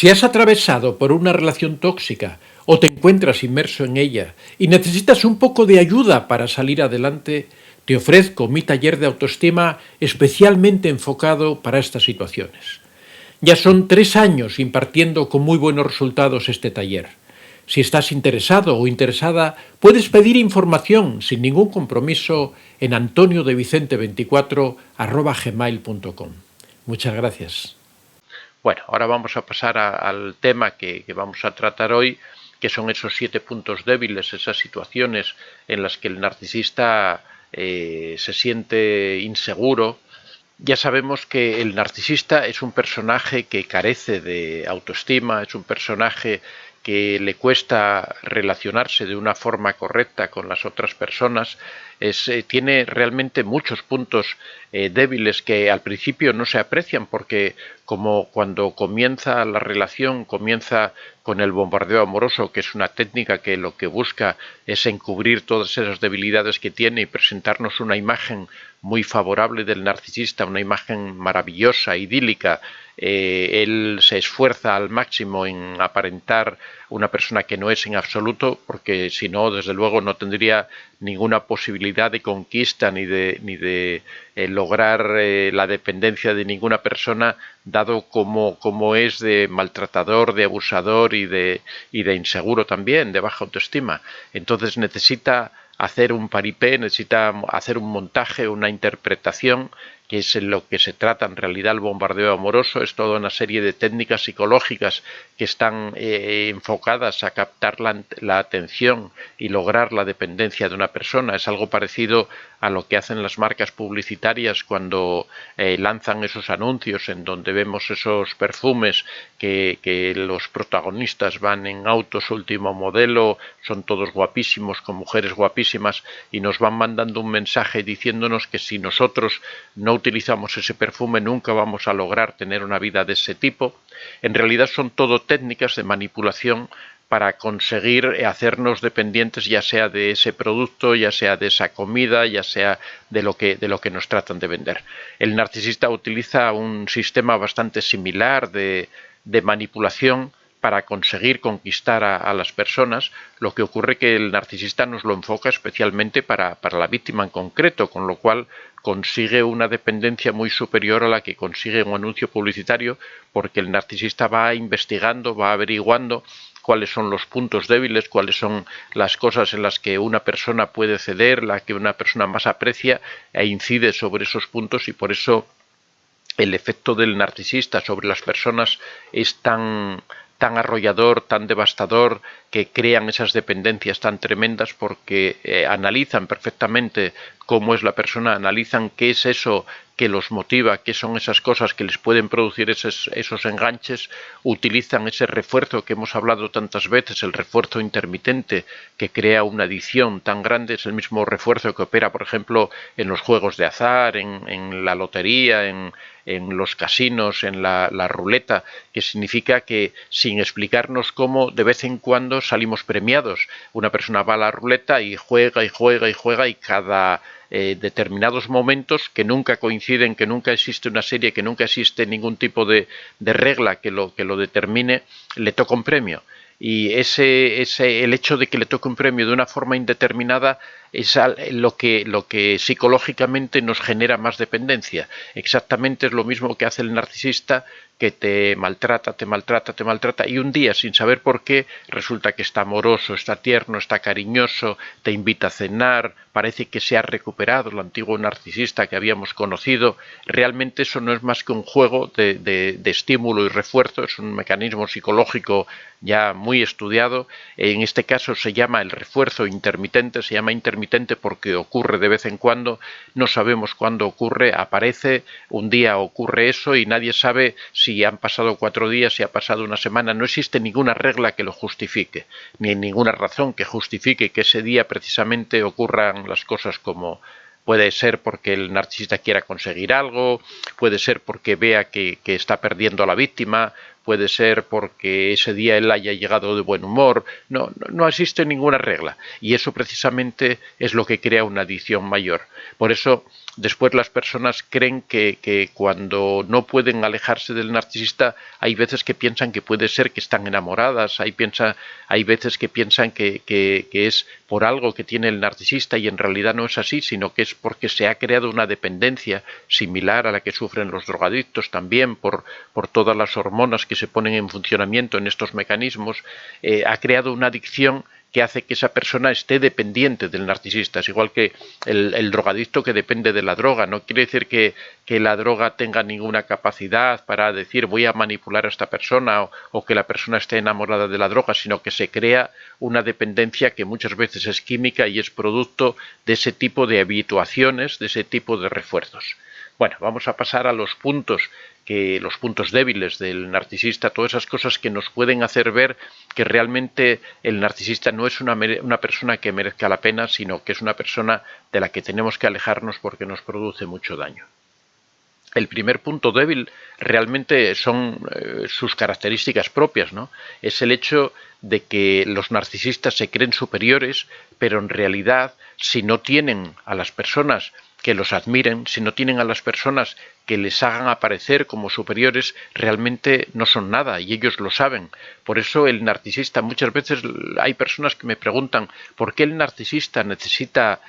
Si has atravesado por una relación tóxica o te encuentras inmerso en ella y necesitas un poco de ayuda para salir adelante, te ofrezco mi taller de autoestima especialmente enfocado para estas situaciones. Ya son 3 años impartiendo con muy buenos resultados este taller. Si estás interesado o interesada, puedes pedir información sin ningún compromiso en antoniodevicente24@gmail.com. Muchas gracias. Bueno, ahora vamos a pasar al tema que vamos a tratar hoy, que son esos 7 puntos débiles, esas situaciones en las que el narcisista se siente inseguro. Ya sabemos que el narcisista es un personaje que carece de autoestima, es un personaje que le cuesta relacionarse de una forma correcta con las otras personas, tiene realmente muchos puntos débiles que al principio no se aprecian porque como cuando comienza la relación, comienza con el bombardeo amoroso, que es una técnica que lo que busca es encubrir todas esas debilidades que tiene y presentarnos una imagen muy favorable del narcisista, una imagen maravillosa, idílica. Él se esfuerza al máximo en aparentar una persona que no es en absoluto, porque si no, desde luego, no tendría ninguna posibilidad de conquista ni de lograr la dependencia de ninguna persona, dado como es de maltratador, de abusador y de inseguro también, de baja autoestima. Entonces necesita hacer un paripé, necesita hacer un montaje, una interpretación, que es en lo que se trata en realidad el bombardeo amoroso. Es toda una serie de técnicas psicológicas que están enfocadas a captar la atención y lograr la dependencia de una persona. Es algo parecido a lo que hacen las marcas publicitarias cuando lanzan esos anuncios en donde vemos esos perfumes que los protagonistas van en autos último modelo, son todos guapísimos, con mujeres guapísimas, y nos van mandando un mensaje diciéndonos que si nosotros no utilizamos ese perfume nunca vamos a lograr tener una vida de ese tipo. En realidad son todo técnicas de manipulación para conseguir hacernos dependientes, ya sea de ese producto, ya sea de esa comida, ya sea de lo que nos tratan de vender. El narcisista utiliza un sistema bastante similar de manipulación para conseguir conquistar a las personas. Lo que ocurre que el narcisista nos lo enfoca especialmente para la víctima en concreto, con lo cual consigue una dependencia muy superior a la que consigue un anuncio publicitario, porque el narcisista va investigando, va averiguando cuáles son los puntos débiles, cuáles son las cosas en las que una persona puede ceder, la que una persona más aprecia, e incide sobre esos puntos, y por eso el efecto del narcisista sobre las personas es tan arrollador, tan devastador, que crean esas dependencias tan tremendas, porque analizan perfectamente cómo es la persona, analizan qué es eso que los motiva, qué son esas cosas que les pueden producir esos enganches, utilizan ese refuerzo que hemos hablado tantas veces, el refuerzo intermitente, que crea una adicción tan grande. Es el mismo refuerzo que opera, por ejemplo, en los juegos de azar, en la lotería, en los casinos, en la ruleta, que significa que sin explicarnos cómo, de vez en cuando salimos premiados. Una persona va a la ruleta y juega y juega y juega, y cada determinados momentos que nunca coinciden, que nunca existe una serie, que nunca existe ningún tipo de regla que lo determine, le toca un premio. Y el hecho de que le toque un premio de una forma indeterminada es lo que psicológicamente nos genera más dependencia. Exactamente es lo mismo que hace el narcisista, que te maltrata, y un día, sin saber por qué, resulta que está amoroso, está tierno, está cariñoso, te invita a cenar, parece que se ha recuperado el antiguo narcisista que habíamos conocido. Realmente eso no es más que un juego de estímulo y refuerzo, es un mecanismo psicológico ya muy estudiado. En este caso se llama el refuerzo intermitente, se llama intermitente porque ocurre de vez en cuando, no sabemos cuándo ocurre, aparece, un día ocurre eso y nadie sabe si han pasado 4 días, si ha pasado una semana. No existe ninguna regla que lo justifique, ni ninguna razón que justifique que ese día precisamente ocurran las cosas como. Puede ser porque el narcisista quiera conseguir algo, puede ser porque vea que está perdiendo a la víctima, puede ser porque ese día él haya llegado de buen humor. No existe ninguna regla, y eso precisamente es lo que crea una adicción mayor. Por eso después las personas creen que cuando no pueden alejarse del narcisista, hay veces que piensan que puede ser que están enamoradas, hay veces que piensan que es por algo que tiene el narcisista y en realidad no es así, sino que es porque se ha creado una dependencia similar a la que sufren los drogadictos también por todas las hormonas que se ponen en funcionamiento en estos mecanismos, ha creado una adicción que hace que esa persona esté dependiente del narcisista. Es igual que el drogadicto que depende de la droga. No quiere decir que la droga tenga ninguna capacidad para decir voy a manipular a esta persona o que la persona esté enamorada de la droga, sino que se crea una dependencia que muchas veces es química y es producto de ese tipo de habituaciones, de ese tipo de refuerzos. Bueno, vamos a pasar a los puntos débiles del narcisista, todas esas cosas que nos pueden hacer ver que realmente el narcisista no es una persona que merezca la pena, sino que es una persona de la que tenemos que alejarnos porque nos produce mucho daño. El primer punto débil realmente son sus características propias, ¿no? Es el hecho de que los narcisistas se creen superiores, pero en realidad, si no tienen a las personas que los admiren, si no tienen a las personas que les hagan aparecer como superiores, realmente no son nada y ellos lo saben. Por eso el narcisista, muchas veces hay personas que me preguntan ¿por qué el narcisista necesita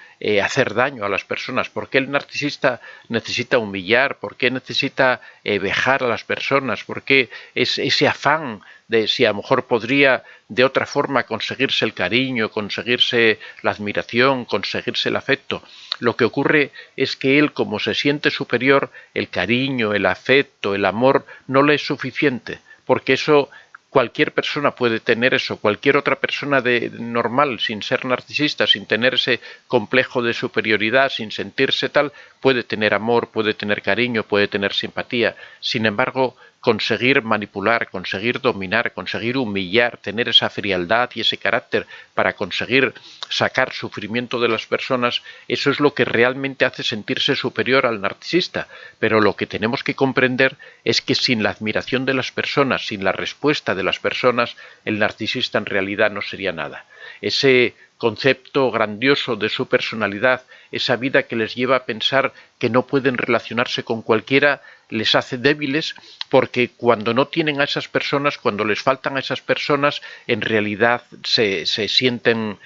hacer daño a las personas? ¿Por qué el narcisista necesita humillar? ¿Por qué necesita vejar a las personas? ¿Por qué ese afán de si a lo mejor podría de otra forma conseguirse el cariño, conseguirse la admiración, conseguirse el afecto? Lo que ocurre es que él, como se siente superior, el cariño, el afecto, el amor, no le es suficiente, porque eso cualquier persona puede tener eso, cualquier otra persona normal, sin ser narcisista, sin tener ese complejo de superioridad, sin sentirse tal, puede tener amor, puede tener cariño, puede tener simpatía. Sin embargo, conseguir manipular, conseguir dominar, conseguir humillar, tener esa frialdad y ese carácter para conseguir sacar sufrimiento de las personas, eso es lo que realmente hace sentirse superior al narcisista. Pero lo que tenemos que comprender es que sin la admiración de las personas, sin la respuesta de las personas, el narcisista en realidad no sería nada. Ese concepto grandioso de su personalidad, esa vida que les lleva a pensar que no pueden relacionarse con cualquiera, les hace débiles porque cuando no tienen a esas personas, cuando les faltan a esas personas, en realidad se sienten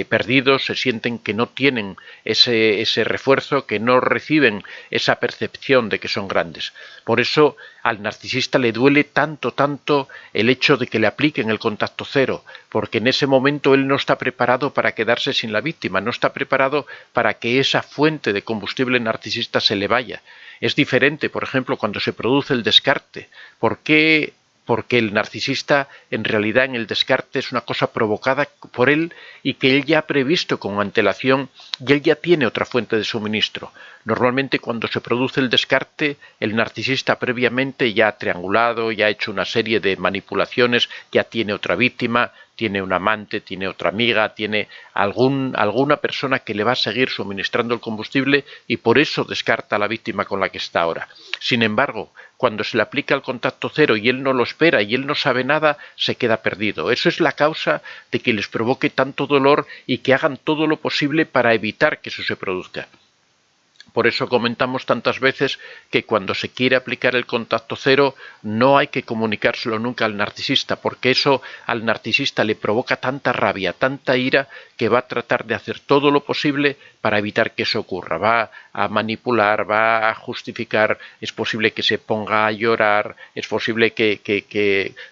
perdidos, se sienten que no tienen ese refuerzo, que no reciben esa percepción de que son grandes. Por eso al narcisista le duele tanto el hecho de que le apliquen el contacto cero, porque en ese momento él no está preparado para quedarse sin la víctima, no está preparado para que esa fuente de combustible narcisista se le vaya. Es diferente, por ejemplo, cuando se produce el descarte. ¿Por qué? Porque el narcisista en realidad en el descarte es una cosa provocada por él y que él ya ha previsto con antelación y él ya tiene otra fuente de suministro. Normalmente cuando se produce el descarte, el narcisista previamente ya ha triangulado, ya ha hecho una serie de manipulaciones, ya tiene otra víctima, tiene un amante, tiene otra amiga, tiene alguna persona que le va a seguir suministrando el combustible y por eso descarta a la víctima con la que está ahora. Sin embargo, cuando se le aplica el contacto cero y él no lo espera y él no sabe nada, se queda perdido. Eso es la causa de que les provoque tanto dolor y que hagan todo lo posible para evitar que eso se produzca. Por eso comentamos tantas veces que cuando se quiere aplicar el contacto cero no hay que comunicárselo nunca al narcisista, porque eso al narcisista le provoca tanta rabia, tanta ira, que va a tratar de hacer todo lo posible para evitar que eso ocurra. Va a manipular, va a justificar, es posible que se ponga a llorar, es posible que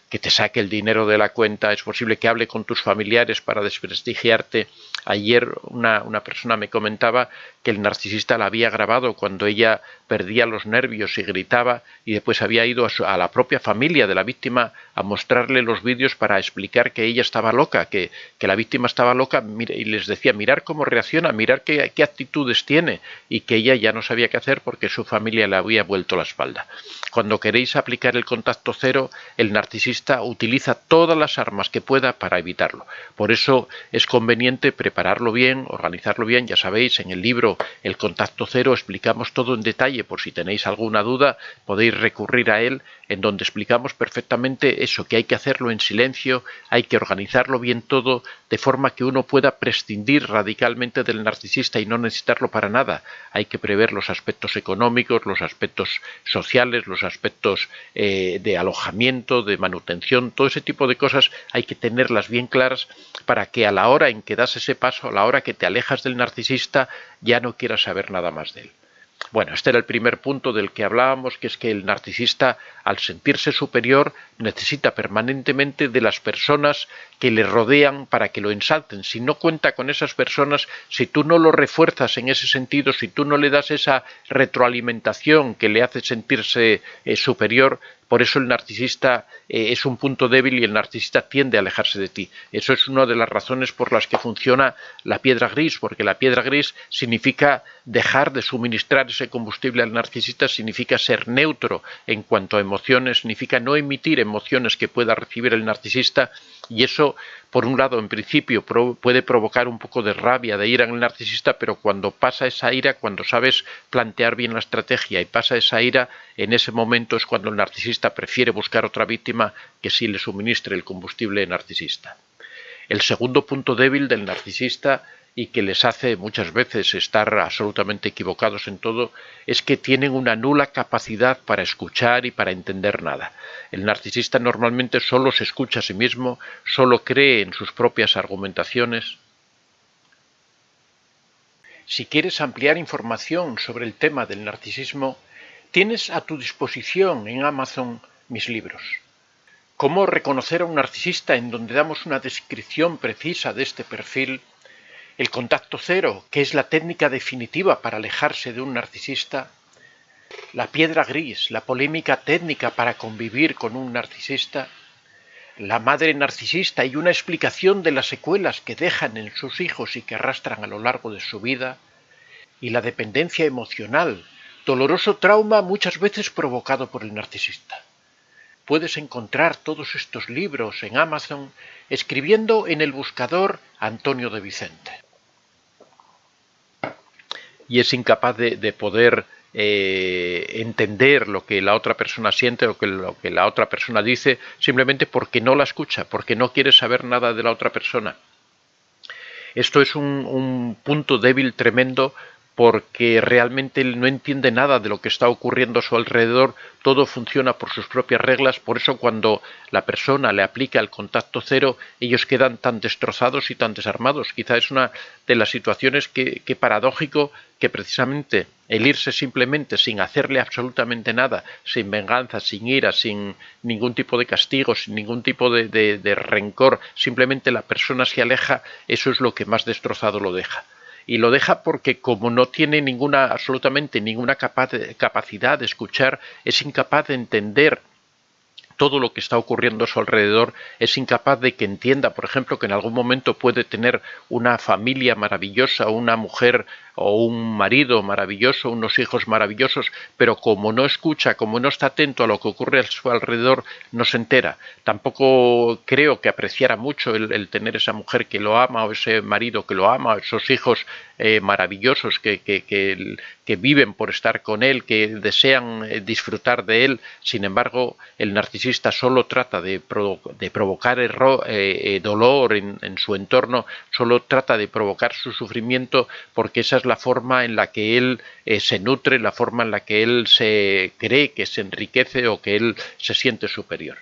te saque el dinero de la cuenta, es posible que hable con tus familiares para desprestigiarte. Ayer una persona me comentaba que el narcisista la había grabado cuando ella perdía los nervios y gritaba y después había ido a la propia familia de la víctima a mostrarle los vídeos para explicar que ella estaba loca, que la víctima estaba loca y les decía mirar cómo reacciona, mirar qué actitudes tiene y que ella ya no sabía qué hacer porque su familia le había vuelto la espalda. Cuando queréis aplicar el contacto cero, el narcisista utiliza todas las armas que pueda para evitarlo. Por eso es conveniente preparar prepararlo bien, organizarlo bien. Ya sabéis, en el libro El Contacto Cero explicamos todo en detalle. Por si tenéis alguna duda, podéis recurrir a él, en donde explicamos perfectamente eso, que hay que hacerlo en silencio, hay que organizarlo bien todo, de forma que uno pueda prescindir radicalmente del narcisista y no necesitarlo para nada. Hay que prever los aspectos económicos, los aspectos sociales, los aspectos de alojamiento, de manutención, todo ese tipo de cosas hay que tenerlas bien claras para que a la hora en que das ese paso, a la hora que te alejas del narcisista, ya no quieras saber nada más de él. Bueno, este era el primer punto del que hablábamos, que es que el narcisista, al sentirse superior, necesita permanentemente de las personas que le rodean para que lo ensalten. Si no cuenta con esas personas, si tú no lo refuerzas en ese sentido, si tú no le das esa retroalimentación que le hace sentirse superior, por eso el narcisista es un punto débil y el narcisista tiende a alejarse de ti. Eso es una de las razones por las que funciona la piedra gris, porque la piedra gris significa dejar de suministrar ese combustible al narcisista, significa ser neutro en cuanto a emociones, significa no emitir emociones que pueda recibir el narcisista, y eso, por un lado, en principio puede provocar un poco de rabia, de ira en el narcisista, pero cuando pasa esa ira, cuando sabes plantear bien la estrategia y pasa esa ira, en ese momento es cuando el narcisista prefiere buscar otra víctima que sí le suministre el combustible narcisista. El segundo punto débil del narcisista, y que les hace muchas veces estar absolutamente equivocados en todo, es que tienen una nula capacidad para escuchar y para entender nada. El narcisista normalmente solo se escucha a sí mismo, solo cree en sus propias argumentaciones. Si quieres ampliar información sobre el tema del narcisismo, tienes a tu disposición en Amazon mis libros. Cómo reconocer a un narcisista, en donde damos una descripción precisa de este perfil. El contacto cero, que es la técnica definitiva para alejarse de un narcisista. La piedra gris, la polémica técnica para convivir con un narcisista. La madre narcisista y una explicación de las secuelas que dejan en sus hijos y que arrastran a lo largo de su vida. Y la dependencia emocional, doloroso trauma muchas veces provocado por el narcisista. Puedes encontrar todos estos libros en Amazon escribiendo en el buscador Antonio de Vicente. Y es incapaz de poder entender lo que la otra persona siente o lo que la otra persona dice, simplemente porque no la escucha, porque no quiere saber nada de la otra persona. Esto es un punto débil tremendo, porque realmente él no entiende nada de lo que está ocurriendo a su alrededor, todo funciona por sus propias reglas. Por eso cuando la persona le aplica el contacto cero, ellos quedan tan destrozados y tan desarmados. Quizá es una de las situaciones que paradójico, que precisamente el irse simplemente sin hacerle absolutamente nada, sin venganza, sin ira, sin ningún tipo de castigo, sin ningún tipo de rencor, simplemente la persona se aleja, eso es lo que más destrozado lo deja. Y lo deja porque, como no tiene absolutamente ninguna capacidad de escuchar, es incapaz de entender todo lo que está ocurriendo a su alrededor, es incapaz de que entienda, por ejemplo, que en algún momento puede tener una familia maravillosa, una mujer o un marido maravilloso, unos hijos maravillosos, pero como no escucha, como no está atento a lo que ocurre a su alrededor, no se entera. Tampoco creo que apreciara mucho el tener esa mujer que lo ama, o ese marido que lo ama, o esos hijos maravillosos que viven por estar con él, que desean disfrutar de él. Sin embargo, el narcisista solo trata de provocar dolor en su entorno, solo trata de provocar su sufrimiento, porque esa es la forma en la que él se nutre, la forma en la que él se cree que se enriquece o que él se siente superior.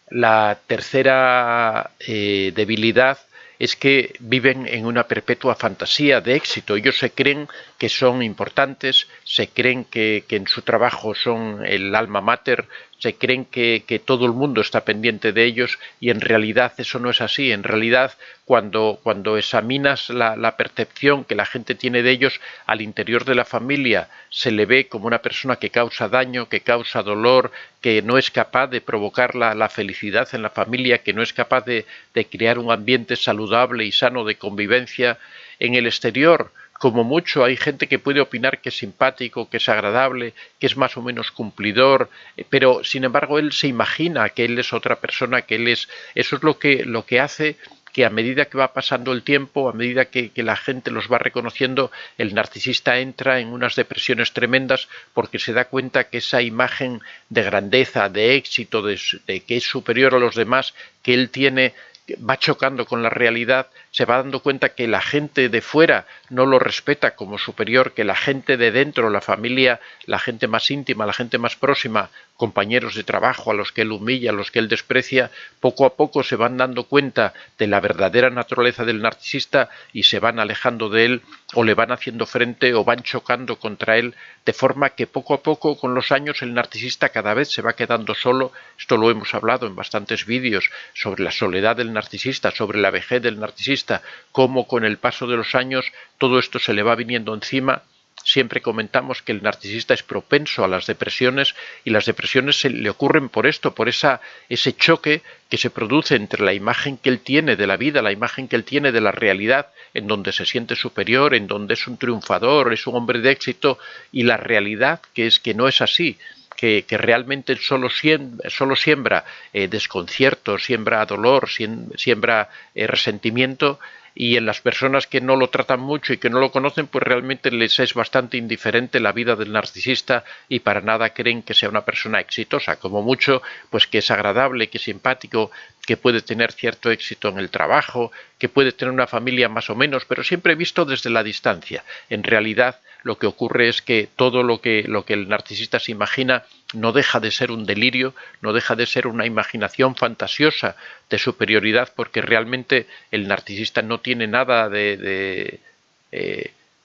La tercera debilidad es que viven en una perpetua fantasía de éxito. Ellos se creen que son importantes, se creen que en su trabajo son el alma mater, se creen que todo el mundo está pendiente de ellos, y en realidad eso no es así. En realidad, cuando examinas la percepción que la gente tiene de ellos, al interior de la familia se le ve como una persona que causa daño, que causa dolor, que no es capaz de provocar la felicidad en la familia, que no es capaz de crear un ambiente saludable y sano de convivencia. En el exterior, como mucho, hay gente que puede opinar que es simpático, que es agradable, que es más o menos cumplidor, pero sin embargo él se imagina que él es otra persona, que él es... Eso es lo que hace que a medida que va pasando el tiempo, a medida que la gente los va reconociendo, el narcisista entra en unas depresiones tremendas porque se da cuenta que esa imagen de grandeza, de éxito, de que es superior a los demás, que él tiene, va chocando con la realidad, se va dando cuenta que la gente de fuera no lo respeta como superior, que la gente de dentro, la familia, la gente más íntima, la gente más próxima, compañeros de trabajo a los que él humilla, a los que él desprecia, poco a poco se van dando cuenta de la verdadera naturaleza del narcisista y se van alejando de él o le van haciendo frente o van chocando contra él, de forma que poco a poco con los años el narcisista cada vez se va quedando solo. Esto lo hemos hablado en bastantes vídeos sobre la soledad del narcisista, sobre la vejez del narcisista, cómo con el paso de los años todo esto se le va viniendo encima. Siempre comentamos que el narcisista es propenso a las depresiones y las depresiones le ocurren por esto, por ese choque que se produce entre la imagen que él tiene de la vida, la imagen que él tiene de la realidad, en donde se siente superior, en donde es un triunfador, es un hombre de éxito, y la realidad que es que no es así, que realmente solo siembra desconcierto, siembra dolor, siembra resentimiento. Y en las personas que no lo tratan mucho y que no lo conocen, pues realmente les es bastante indiferente la vida del narcisista y para nada creen que sea una persona exitosa, como mucho, pues que es agradable, que es simpático, que puede tener cierto éxito en el trabajo, que puede tener una familia más o menos, pero siempre visto desde la distancia. En realidad, lo que ocurre es que todo lo que el narcisista se imagina no deja de ser un delirio, no deja de ser una imaginación fantasiosa de superioridad, porque realmente el narcisista no tiene nada que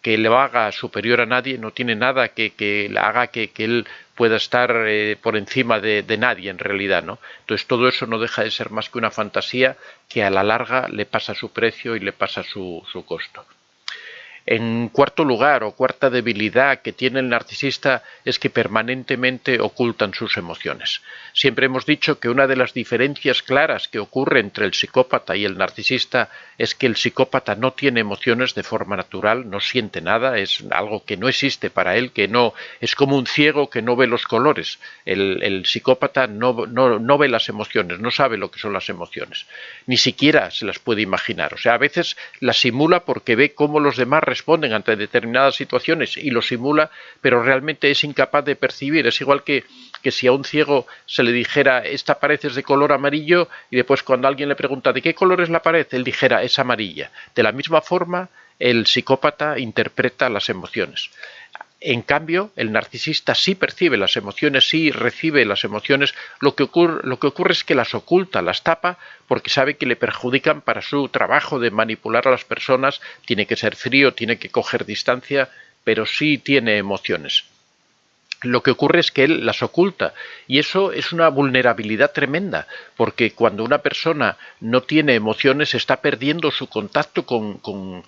le haga superior a nadie, no tiene nada que le haga que él pueda estar por encima de nadie en realidad, ¿no? Entonces todo eso no deja de ser más que una fantasía que a la larga le pasa su precio y le pasa su costo. En cuarto lugar, o cuarta debilidad que tiene el narcisista, es que permanentemente ocultan sus emociones. Siempre hemos dicho que una de las diferencias claras que ocurre entre el psicópata y el narcisista es que el psicópata no tiene emociones de forma natural, no siente nada, es algo que no existe para él, que no es como un ciego que no ve los colores. El psicópata no ve las emociones, no sabe lo que son las emociones, ni siquiera se las puede imaginar. O sea, a veces las simula porque ve cómo los demás responden ante determinadas situaciones y lo simula, pero realmente es incapaz de percibir. Es igual que si a un ciego se le dijera esta pared es de color amarillo y después cuando alguien le pregunta ¿de qué color es la pared? Él dijera es amarilla. De la misma forma el psicópata interpreta las emociones. En cambio, el narcisista sí percibe las emociones, sí recibe las emociones, lo que ocurre es que las oculta, las tapa, porque sabe que le perjudican para su trabajo de manipular a las personas, tiene que ser frío, tiene que coger distancia, pero sí tiene emociones. Lo que ocurre es que él las oculta y eso es una vulnerabilidad tremenda, porque cuando una persona no tiene emociones está perdiendo su contacto con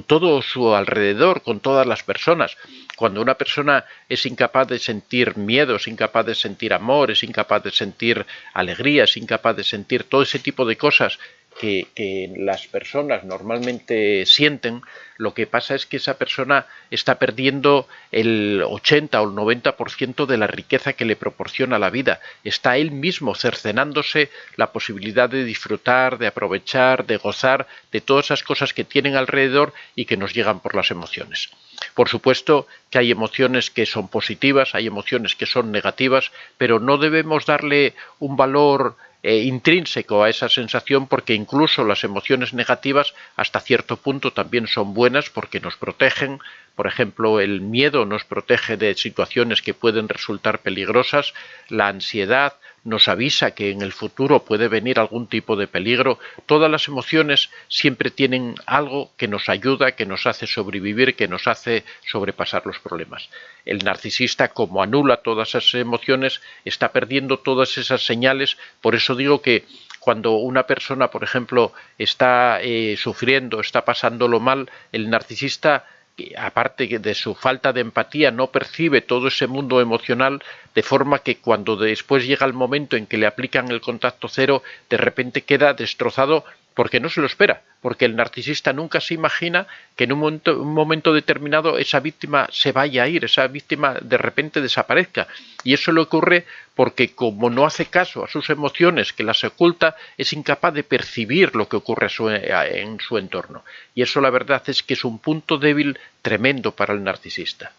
todo su alrededor, con todas las personas. Cuando una persona es incapaz de sentir miedo, es incapaz de sentir amor, es incapaz de sentir alegría, es incapaz de sentir todo ese tipo de cosas que las personas normalmente sienten, lo que pasa es que esa persona está perdiendo el 80 o el 90% de la riqueza que le proporciona la vida. Está él mismo cercenándose la posibilidad de disfrutar, de aprovechar, de gozar de todas esas cosas que tienen alrededor y que nos llegan por las emociones. Por supuesto que hay emociones que son positivas, hay emociones que son negativas, pero no debemos darle un valor intrínseco a esa sensación, porque incluso las emociones negativas hasta cierto punto también son buenas porque nos protegen. Por ejemplo, el miedo nos protege de situaciones que pueden resultar peligrosas, la ansiedad nos avisa que en el futuro puede venir algún tipo de peligro. Todas las emociones siempre tienen algo que nos ayuda, que nos hace sobrevivir, que nos hace sobrepasar los problemas. El narcisista, como anula todas esas emociones, está perdiendo todas esas señales. Por eso digo que cuando una persona, por ejemplo, está sufriendo, está pasándolo mal, el narcisista, aparte de su falta de empatía, no percibe todo ese mundo emocional, de forma que cuando después llega el momento en que le aplican el contacto cero, de repente queda destrozado porque no se lo espera, porque el narcisista nunca se imagina que en un momento determinado esa víctima se vaya a ir, esa víctima de repente desaparezca. Y eso le ocurre porque como no hace caso a sus emociones, que las oculta, es incapaz de percibir lo que ocurre en su entorno. Y eso la verdad es que es un punto débil tremendo para el narcisista.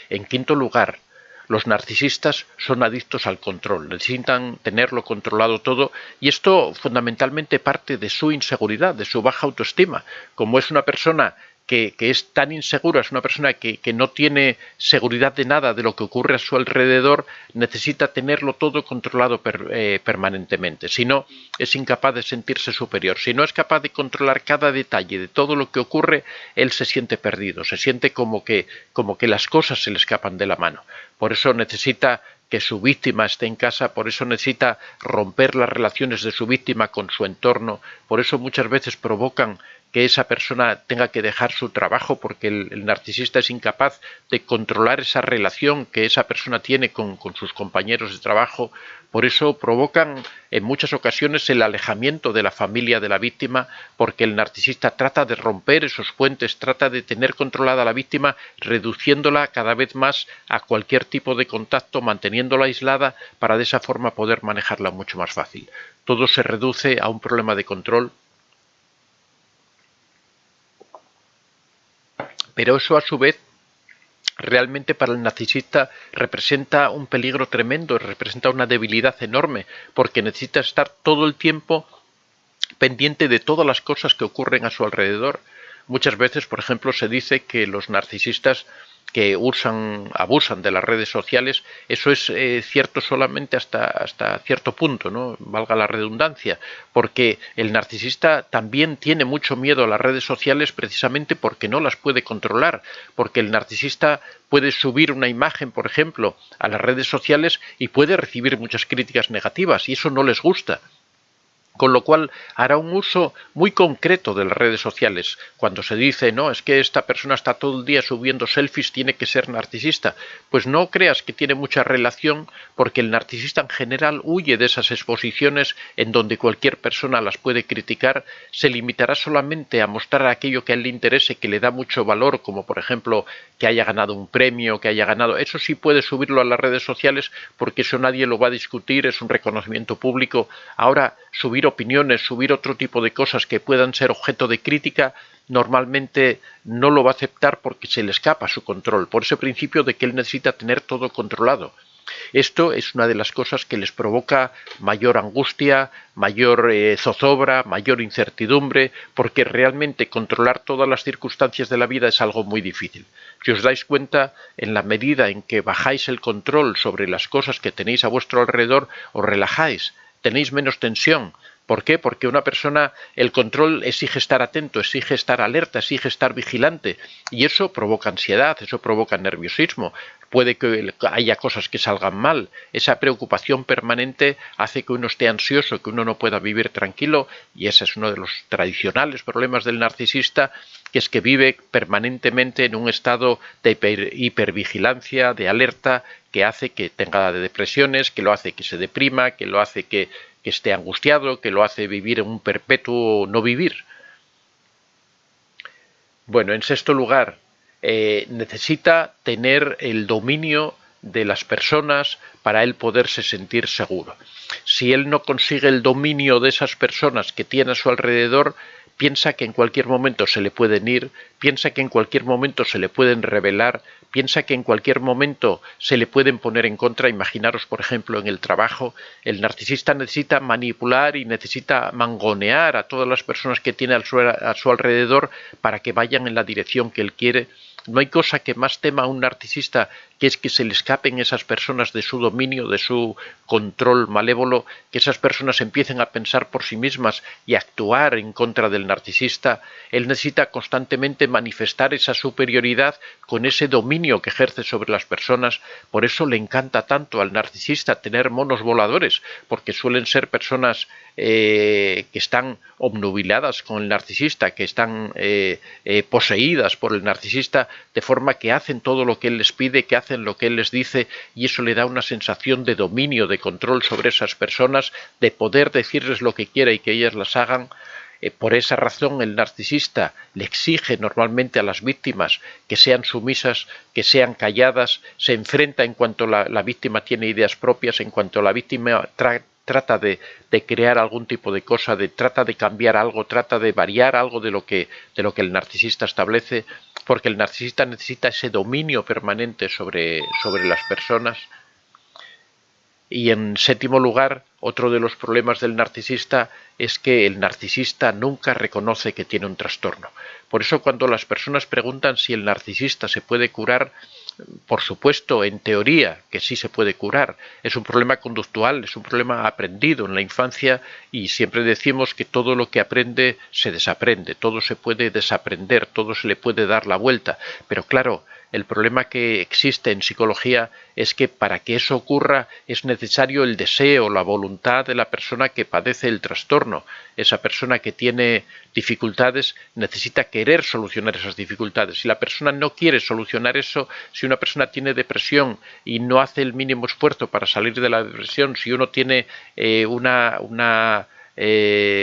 En quinto lugar, los narcisistas son adictos al control, necesitan tenerlo controlado todo y esto fundamentalmente parte de su inseguridad, de su baja autoestima. Como es una persona que es tan insegura, es una persona que no tiene seguridad de nada de lo que ocurre a su alrededor, necesita tenerlo todo controlado permanentemente. Si no, es incapaz de sentirse superior. Si no es capaz de controlar cada detalle de todo lo que ocurre, él se siente perdido, se siente como que las cosas se le escapan de la mano. Por eso necesita que su víctima esté en casa, por eso necesita romper las relaciones de su víctima con su entorno, por eso muchas veces provocan que esa persona tenga que dejar su trabajo porque el narcisista es incapaz de controlar esa relación que esa persona tiene con sus compañeros de trabajo. Por eso provocan en muchas ocasiones el alejamiento de la familia de la víctima porque el narcisista trata de romper esos puentes, trata de tener controlada a la víctima reduciéndola cada vez más a cualquier tipo de contacto, manteniéndola aislada para de esa forma poder manejarla mucho más fácil. Todo se reduce a un problema de control. Pero eso a su vez realmente para el narcisista representa un peligro tremendo, representa una debilidad enorme, porque necesita estar todo el tiempo pendiente de todas las cosas que ocurren a su alrededor. Muchas veces, por ejemplo, se dice que los narcisistas que abusan de las redes sociales, eso es cierto solamente hasta cierto punto, ¿no? Valga la redundancia, porque el narcisista también tiene mucho miedo a las redes sociales precisamente porque no las puede controlar, porque el narcisista puede subir una imagen, por ejemplo, a las redes sociales y puede recibir muchas críticas negativas y eso no les gusta. Con lo cual hará un uso muy concreto de las redes sociales. Cuando se dice, no, es que esta persona está todo el día subiendo selfies, tiene que ser narcisista. Pues no creas que tiene mucha relación, porque el narcisista en general huye de esas exposiciones en donde cualquier persona las puede criticar, se limitará solamente a mostrar aquello que a él le interese, que le da mucho valor, como por ejemplo que haya ganado un premio, que haya ganado. Eso sí puede subirlo a las redes sociales, porque eso nadie lo va a discutir, es un reconocimiento público. Ahora, subir opiniones, subir otro tipo de cosas que puedan ser objeto de crítica, normalmente no lo va a aceptar porque se le escapa su control, por ese principio de que él necesita tener todo controlado. Esto es una de las cosas que les provoca mayor angustia, mayor zozobra, mayor incertidumbre, porque realmente controlar todas las circunstancias de la vida es algo muy difícil. Si os dais cuenta, en la medida en que bajáis el control sobre las cosas que tenéis a vuestro alrededor, os relajáis, tenéis menos tensión. ¿Por qué? Porque una persona, el control exige estar atento, exige estar alerta, exige estar vigilante y eso provoca ansiedad, eso provoca nerviosismo. Puede que haya cosas que salgan mal. Esa preocupación permanente hace que uno esté ansioso, que uno no pueda vivir tranquilo y ese es uno de los tradicionales problemas del narcisista, que es que vive permanentemente en un estado de hipervigilancia, de alerta, que hace que tenga depresiones, que lo hace que se deprima, que lo hace que esté angustiado, que lo hace vivir en un perpetuo no vivir. Bueno, en sexto lugar, necesita tener el dominio de las personas para él poderse sentir seguro. Si él no consigue el dominio de esas personas que tiene a su alrededor, piensa que en cualquier momento se le pueden ir, piensa que en cualquier momento se le pueden rebelar, piensa que en cualquier momento se le pueden poner en contra. Imaginaros, por ejemplo, en el trabajo, el narcisista necesita manipular y necesita mangonear a todas las personas que tiene a su alrededor para que vayan en la dirección que él quiere. No hay cosa que más tema a un narcisista que es que se le escapen esas personas de su dominio, de su control malévolo, que esas personas empiecen a pensar por sí mismas y a actuar en contra del narcisista. Él necesita constantemente manifestar esa superioridad con ese dominio que ejerce sobre las personas. Por eso le encanta tanto al narcisista tener monos voladores, porque suelen ser personas que están obnubiladas con el narcisista, que están poseídas por el narcisista, de forma que hacen todo lo que él les pide, que hacen lo que él les dice, y eso le da una sensación de dominio, de control sobre esas personas, de poder decirles lo que quiera y que ellas las hagan. Por esa razón el narcisista le exige normalmente a las víctimas que sean sumisas, que sean calladas, se enfrenta en cuanto la víctima tiene ideas propias, en cuanto la víctima trata de crear algún tipo de cosa, trata de cambiar algo, trata de variar algo de lo que el narcisista establece, porque el narcisista necesita ese dominio permanente sobre las personas. Y en séptimo lugar, otro de los problemas del narcisista es que el narcisista nunca reconoce que tiene un trastorno. Por eso cuando las personas preguntan si el narcisista se puede curar, por supuesto, en teoría que sí se puede curar. Es un problema conductual, es un problema aprendido en la infancia, y siempre decimos que todo lo que aprende se desaprende, todo se puede desaprender, todo se le puede dar la vuelta. Pero claro, el problema que existe en psicología es que para que eso ocurra es necesario el deseo, la voluntad de la persona que padece el trastorno. Esa persona que tiene dificultades necesita querer solucionar esas dificultades. Si la persona no quiere solucionar eso, si una persona tiene depresión y no hace el mínimo esfuerzo para salir de la depresión, si uno tiene una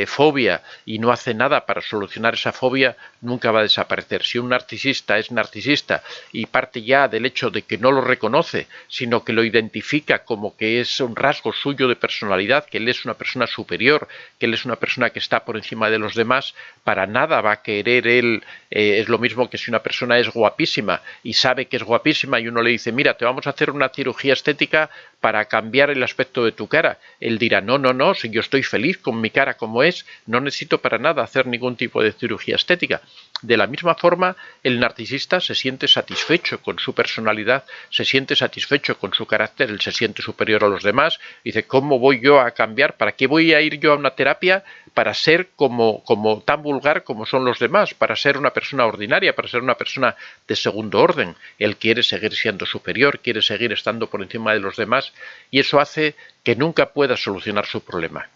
fobia y no hace nada para solucionar esa fobia, nunca va a desaparecer. Si un narcisista es narcisista y parte ya del hecho de que no lo reconoce, sino que lo identifica como que es un rasgo suyo de personalidad, que él es una persona superior, que él es una persona que está por encima de los demás, para nada va a querer él. Es lo mismo que si una persona es guapísima y sabe que es guapísima y uno le dice, mira, te vamos a hacer una cirugía estética para cambiar el aspecto de tu cara. Él dirá, no, si yo estoy feliz con mi cara como es, no necesito para nada hacer ningún tipo de cirugía estética. De la misma forma, el narcisista se siente satisfecho con su personalidad, se siente satisfecho con su carácter, él se siente superior a los demás, dice, ¿cómo voy yo a cambiar? ¿Para qué voy a ir yo a una terapia para ser como tan vulgar como son los demás, para ser una persona ordinaria, para ser una persona de segundo orden? Él quiere seguir siendo superior, quiere seguir estando por encima de los demás, y eso hace que nunca pueda solucionar su problema.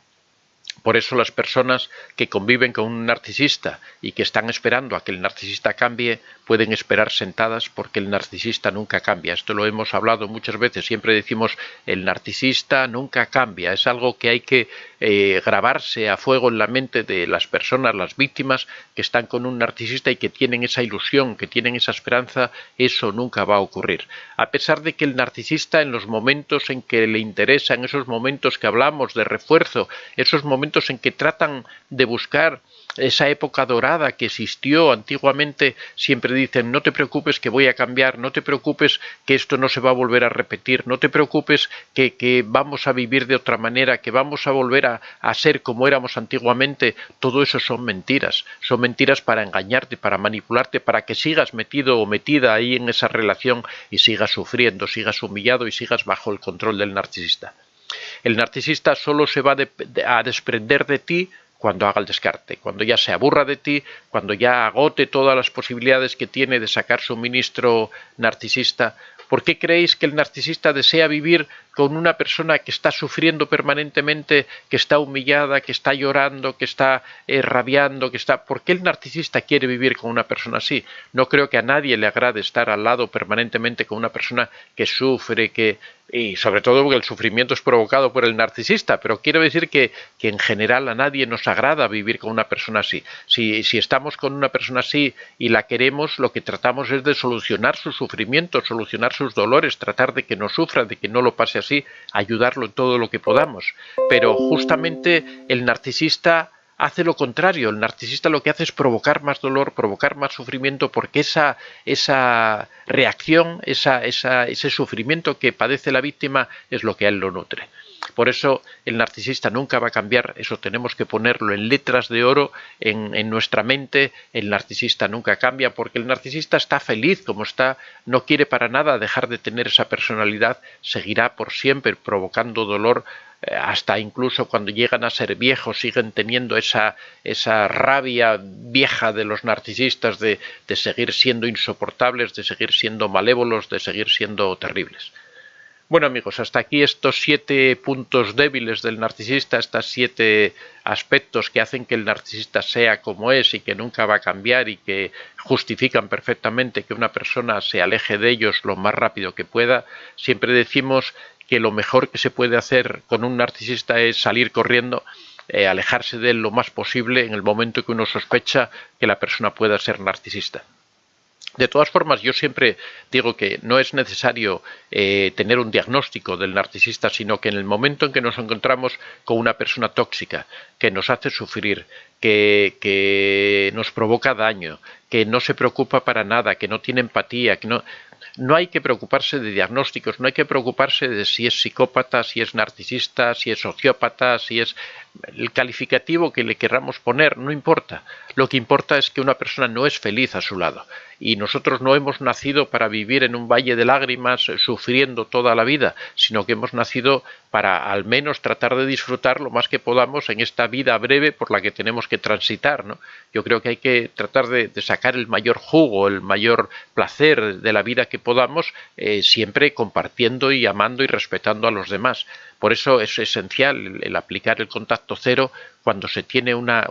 Por eso las personas que conviven con un narcisista y que están esperando a que el narcisista cambie, pueden esperar sentadas porque el narcisista nunca cambia. Esto lo hemos hablado muchas veces, siempre decimos el narcisista nunca cambia. Es algo que hay que grabarse a fuego en la mente de las personas, las víctimas que están con un narcisista y que tienen esa ilusión, que tienen esa esperanza. Eso nunca va a ocurrir. A pesar de que el narcisista, en los momentos en que le interesa, en esos momentos que hablamos de refuerzo, esos momentos en que tratan de buscar esa época dorada que existió antiguamente, siempre dicen, no te preocupes que voy a cambiar, no te preocupes que esto no se va a volver a repetir, no te preocupes que vamos a vivir de otra manera, que vamos a volver a ser como éramos antiguamente. Todo eso son mentiras para engañarte, para manipularte, para que sigas metido o metida ahí en esa relación y sigas sufriendo, sigas humillado y sigas bajo el control del narcisista. El narcisista solo se va a desprender de ti cuando haga el descarte, cuando ya se aburra de ti, cuando ya agote todas las posibilidades que tiene de sacar suministro narcisista. ¿Por qué creéis que el narcisista desea vivir con una persona que está sufriendo permanentemente, que está humillada, que está llorando, que está rabiando, ¿Por qué el narcisista quiere vivir con una persona así? No creo que a nadie le agrade estar al lado permanentemente con una persona que sufre, y sobre todo porque el sufrimiento es provocado por el narcisista, pero quiero decir que en general a nadie nos agrada vivir con una persona así. Si estamos con una persona así y la queremos, lo que tratamos es de solucionar su sufrimiento, solucionar sus dolores, tratar de que no sufra, de que no lo pase así, ayudarlo en todo lo que podamos. Pero justamente el narcisista hace lo contrario. El narcisista lo que hace es provocar más dolor, provocar más sufrimiento, porque esa reacción, ese sufrimiento que padece la víctima es lo que a él lo nutre. Por eso el narcisista nunca va a cambiar, eso tenemos que ponerlo en letras de oro en nuestra mente. El narcisista nunca cambia porque el narcisista está feliz como está, no quiere para nada dejar de tener esa personalidad, seguirá por siempre provocando dolor, hasta incluso cuando llegan a ser viejos siguen teniendo esa rabia vieja de los narcisistas de seguir siendo insoportables, de seguir siendo malévolos, de seguir siendo terribles. Bueno amigos, hasta aquí estos 7 puntos débiles del narcisista, estos 7 aspectos que hacen que el narcisista sea como es y que nunca va a cambiar y que justifican perfectamente que una persona se aleje de ellos lo más rápido que pueda. Siempre decimos que lo mejor que se puede hacer con un narcisista es salir corriendo, alejarse de él lo más posible en el momento que uno sospecha que la persona pueda ser narcisista. De todas formas, yo siempre digo que no es necesario tener un diagnóstico del narcisista, sino que en el momento en que nos encontramos con una persona tóxica, que nos hace sufrir, que nos provoca daño, que no se preocupa para nada, que no tiene empatía, que no hay que preocuparse de diagnósticos, no hay que preocuparse de si es psicópata, si es narcisista, si es sociópata, si es el calificativo que le querramos poner, no importa. Lo que importa es que una persona no es feliz a su lado. Y nosotros no hemos nacido para vivir en un valle de lágrimas sufriendo toda la vida, sino que hemos nacido para al menos tratar de disfrutar lo más que podamos en esta vida breve por la que tenemos que transitar, ¿no? Yo creo que hay que tratar de sacar el mayor jugo, el mayor placer de la vida que podamos, siempre compartiendo y amando y respetando a los demás. Por eso es esencial el aplicar el contacto cero cuando se tiene uno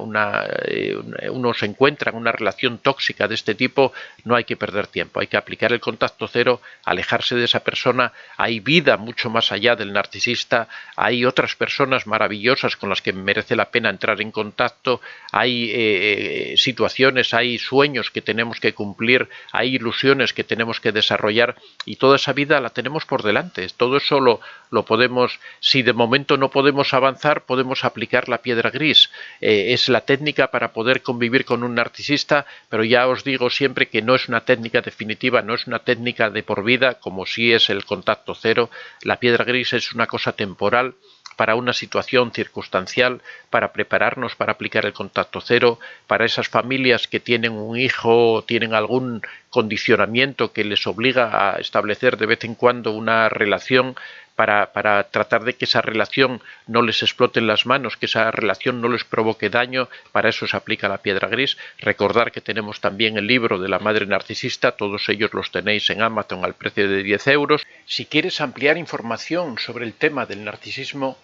se encuentra en una relación tóxica de este tipo. No hay que perder tiempo, hay que aplicar el contacto cero, alejarse de esa persona. Hay vida mucho más allá del narcisista, hay otras personas maravillosas con las que merece la pena entrar en contacto, hay situaciones, hay sueños que tenemos que cumplir, hay ilusiones que tenemos que desarrollar y toda esa vida la tenemos por delante. Todo eso lo podemos, si de momento no podemos avanzar, podemos aplicar la piedra gris. Es la técnica para poder convivir con un narcisista, pero ya os digo siempre que no es una técnica definitiva, no es una técnica de por vida, como sí es el contacto cero. La piedra gris es una cosa temporal, para una situación circunstancial, para prepararnos para aplicar el contacto cero, para esas familias que tienen un hijo o tienen algún condicionamiento que les obliga a establecer de vez en cuando una relación, para tratar de que esa relación no les explote en las manos, que esa relación no les provoque daño. Para eso se aplica la piedra gris. Recordar que tenemos también el libro de la madre narcisista, todos ellos los tenéis en Amazon al precio de 10 euros. Si quieres ampliar información sobre el tema del narcisismo,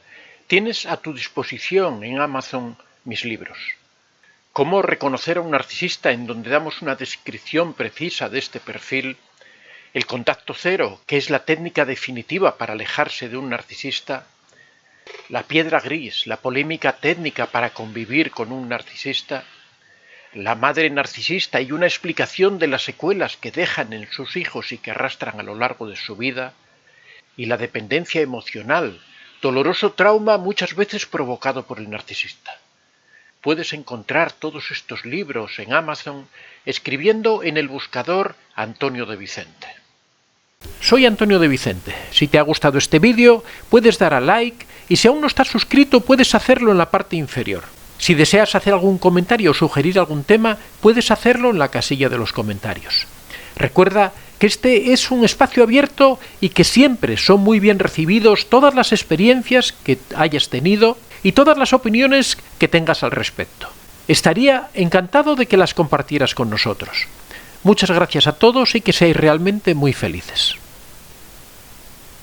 tienes a tu disposición en Amazon mis libros. Cómo reconocer a un narcisista, en donde damos una descripción precisa de este perfil. El contacto cero, que es la técnica definitiva para alejarse de un narcisista. La piedra gris, la polémica técnica para convivir con un narcisista. La madre narcisista y una explicación de las secuelas que dejan en sus hijos y que arrastran a lo largo de su vida. Y la dependencia emocional, doloroso trauma muchas veces provocado por el narcisista. Puedes encontrar todos estos libros en Amazon escribiendo en el buscador Antonio de Vicente. Soy Antonio de Vicente. Si te ha gustado este vídeo, puedes dar a like y si aún no estás suscrito, puedes hacerlo en la parte inferior. Si deseas hacer algún comentario o sugerir algún tema, puedes hacerlo en la casilla de los comentarios. Recuerda que este es un espacio abierto y que siempre son muy bien recibidos todas las experiencias que hayas tenido y todas las opiniones que tengas al respecto. Estaría encantado de que las compartieras con nosotros. Muchas gracias a todos y que seáis realmente muy felices.